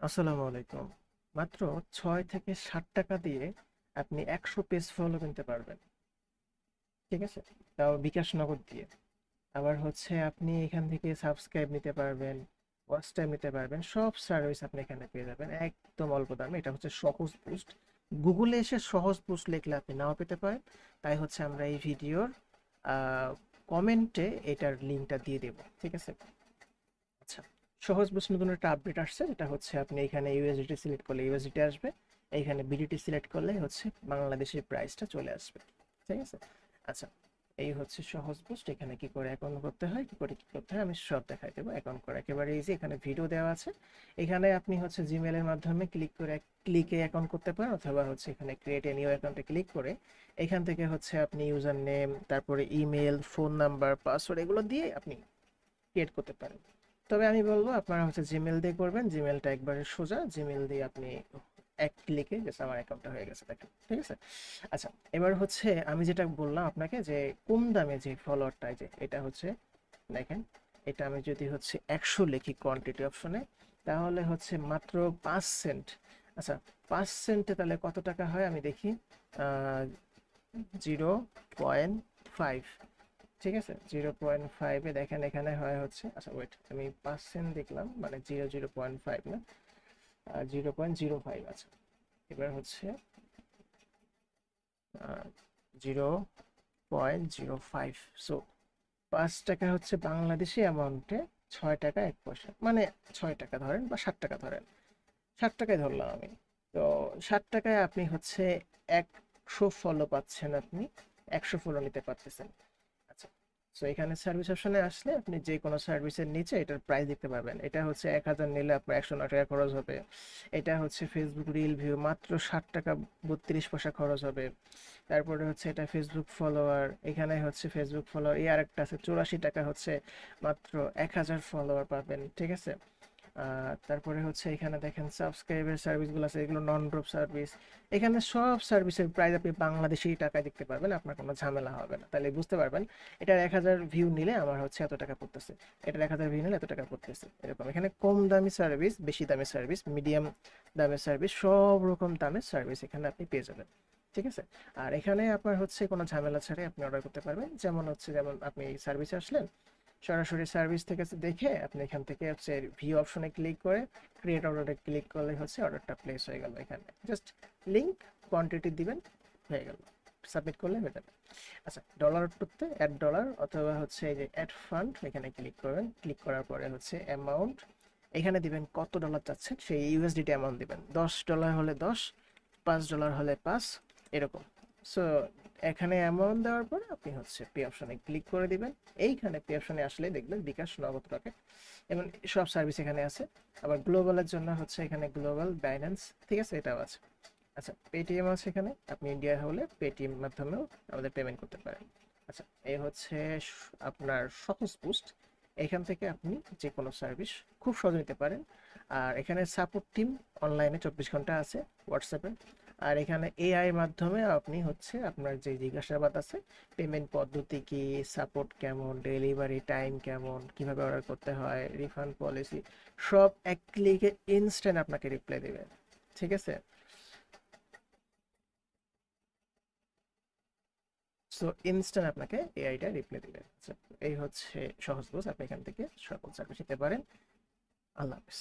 আসসালামু আলাইকুম। মাত্র 6 থেকে 7 টাকা দিয়ে আপনি 100 পেজ ফলো কিনতে পারবেন। ঠিক আছে, তাও বিকাশ নগদ দিয়ে। আবার হচ্ছে আপনি এখান থেকে সাবস্ক্রাইব নিতে পারবেন, ওয়াচ টাইম নিতে পারবেন, সব সার্ভিস আপনি এখানে পেয়ে যাবেন একদম অল্প দামে। এটা হচ্ছে সহজ বুস্ট। গুগলে এসে সহজ বুস্ট লিখলে আপনি নাও পেতে পারেন। তাই হচ্ছে আমরা এই ভিডিওর কমেন্টে এটার লিঙ্কটা দিয়ে দেব। ঠিক আছে। আচ্ছা, সহজ বুস্ট নতুন একটা আপডেট আসছে। এটা হচ্ছে আপনি এখানে ইউএসডিটি সিলেক্ট করলে ইউএসডিটি আসবে, এইখানে বিডিটি সিলেক্ট করলে হচ্ছে বাংলাদেশের প্রাইসটা চলে আসবে। ঠিক আছে। আচ্ছা, এই হচ্ছে সহজ বুস্ট। এখানে কি করে অ্যাকাউন্ট করতে হয়, কি করে কি করতে হয় আমি সব দেখাই দেবো। অ্যাকাউন্ট করা একেবারে ইজি, এখানে ভিডিও দেওয়া আছে। এখানে আপনি হচ্ছে জিমেলের মাধ্যমে ক্লিকে অ্যাকাউন্ট করতে পারেন, অথবা হচ্ছে এখানে ক্রিয়েট এ নিউ অ্যাকাউন্টে ক্লিক করে এখান থেকে হচ্ছে আপনি ইউজার নেম, তারপরে ইমেল, ফোন নাম্বার, পাসওয়ার্ড এগুলো দিয়ে আপনি ক্রিয়েট করতে পারেন। তবে আমি বলবো আপনারা হচ্ছে জিমেল দিয়ে করবেন। জিমেলটা একবারে সোজা, জিমেল দিয়ে আপনি এক ক্লিকে জাস্ট আমার অ্যাকাউন্টটা হয়ে গেছে, দেখেন। ঠিক আছে। আচ্ছা, এবার হচ্ছে আমি যেটা বললাম আপনাকে যে কম দামে যে ফলোয়ারটা, যে এটা হচ্ছে দেখেন, এটা আমি যদি হচ্ছে 100 লিখি কোয়ান্টিটি অপশনে, তাহলে হচ্ছে মাত্র 5 সেন্ট। আচ্ছা, 5 সেন্টে তাহলে কত টাকা হয় আমি দেখি। 0.5। ঠিক আছে, 0.5-এ দেখেন এখানে হয় হচ্ছে, আচ্ছা ওয়েট, আমি 5 সেন্ট দেখলাম মানে 0.5 না, 0.05। আচ্ছা, এবার হচ্ছে 0.05। সো 5 টাকা হচ্ছে বাংলাদেশি অ্যামাউন্টে 6 টাকা 1 পয়সা, মানে 6 টাকা ধরেন বা 7 টাকা ধরেন, 7 টাকায় ধরলাম আমি। তো 7 টাকায় আপনি হচ্ছে 100 ফলো পাচ্ছেন, আপনি 100 ফলো নিতে পারতেছেন। আচ্ছা, সো এখানে সার্ভিস অপশনে আসলে আপনি যে কোনো সার্ভিসের নিচে এটার প্রাইস দেখতে পাবেন। এটা হচ্ছে 1000 নিলে আপনার 109 টাকা খরচ হবে। এটা হচ্ছে ফেসবুক রিল ভিউ মাত্র 60 টাকা 32 পয়সা খরচ হবে। তারপরে হচ্ছে এটা ফেসবুক ফলোয়ার, এখানে হচ্ছে ফেসবুক ফলোয়ার এই আরেকটা আছে 84 টাকা, হচ্ছে মাত্র 1000 ফলোয়ার পাবেন। ঠিক আছে। তারপরে হচ্ছে এখানে দেখেন সাবস্ক্রাইবের সার্ভিসগুলো আছে, এগুলো নন ড্রপ সার্ভিস। এখানে সব সার্ভিসের প্রাইস আপনি বাংলাদেশি টাকায় দেখতে পারবেন, আপনার কোনো ঝামেলা হবে না। তাহলে বুঝতে পারবেন এটার 1000 ভিউ নিলে আমার হচ্ছে এত টাকা পড়তেছে, এটার 1000 ভিউ নিলে এত টাকা পড়তেছে, এরকম। এখানে কম দামি সার্ভিস, বেশি দামি সার্ভিস, মিডিয়াম দামের সার্ভিস, সব রকম দামের সার্ভিস এখানে আপনি পেয়ে যাবেন। ঠিক আছে। আর এখানে আপনার হচ্ছে কোনো ঝামেলা ছাড়াই আপনি অর্ডার করতে পারবেন। যেমন আপনি সার্ভিসে আসলেন, সরাসরি সার্ভিস থেকে দেখে আপনি এখান থেকে হচ্ছে ভিউ অপশনে ক্লিক করে ক্রিয়েট অর্ডারে ক্লিক করলে হচ্ছে অর্ডারটা প্লেস হয়ে গেল। এখানে জাস্ট লিঙ্ক, কোয়ান্টিটি দিবেন, হয়ে গেল। সাবমিট করলে হয়ে যাবে। আচ্ছা, ডলার করতে অ্যাড ডলার, অথবা হচ্ছে এই যে অ্যাড ফান্ড, এখানে ক্লিক করবেন। ক্লিক করার পরে হচ্ছে অ্যামাউন্ট, এখানে দিবেন কত ডলার চাচ্ছেন, সেই ইউএসডিটি অ্যামাউন্ট দিবেন। $10 হলে 10, $5 হলে 5, এরকম। সো এখানে অ্যামাউন্ট দেওয়ার পরে আপনি হচ্ছে পে অপশনে ক্লিক করে দিবেন। এইখানে পে অপশনে আসলেই দেখবেন বিকাশ, নগদ, রকেট এবং সব সার্ভিস এখানে আছে। আবার গ্লোবালের জন্য হচ্ছে এখানে গ্লোবাল, বাইন্যান্স, ঠিক আছে, এটাও আছে। আচ্ছা, পেটিএম আছে এখানে, আপনি ইন্ডিয়া হলে পেটিএম মাধ্যমেও আমাদের পেমেন্ট করতে পারেন। আচ্ছা, এই হচ্ছে আপনার সহজ পোস্ট। এখান থেকে আপনি যে কোনো সার্ভিস খুব সহজে নিতে পারেন। আর এখানে সাপোর্ট টিম অনলাইনে 24 ঘন্টা আছে হোয়াটসঅ্যাপে। আর এখানে এআই মাধ্যমে আপনি হচ্ছে আপনার যে জিজ্ঞাসাবাদ আছে, পেমেন্ট পদ্ধতি কি, সাপোর্ট কেমন, ডেলিভারি টাইম কেমন, কিভাবে অর্ডার করতে হয়, রিফান্ড পলিসি, সব এক ক্লিকে ইনস্ট্যান্ট আপনাকে রিপ্লাই দেবে। ঠিক আছে। সো ইনস্ট্যান্ট আপনাকে এআইটা রিপ্লাই দিবে। আচ্ছা, এই হচ্ছে সহজ কোর্স, আপনি এখান থেকে সকল সার্ভিস নিতে পারেন। আল্লাহ হাফেজ।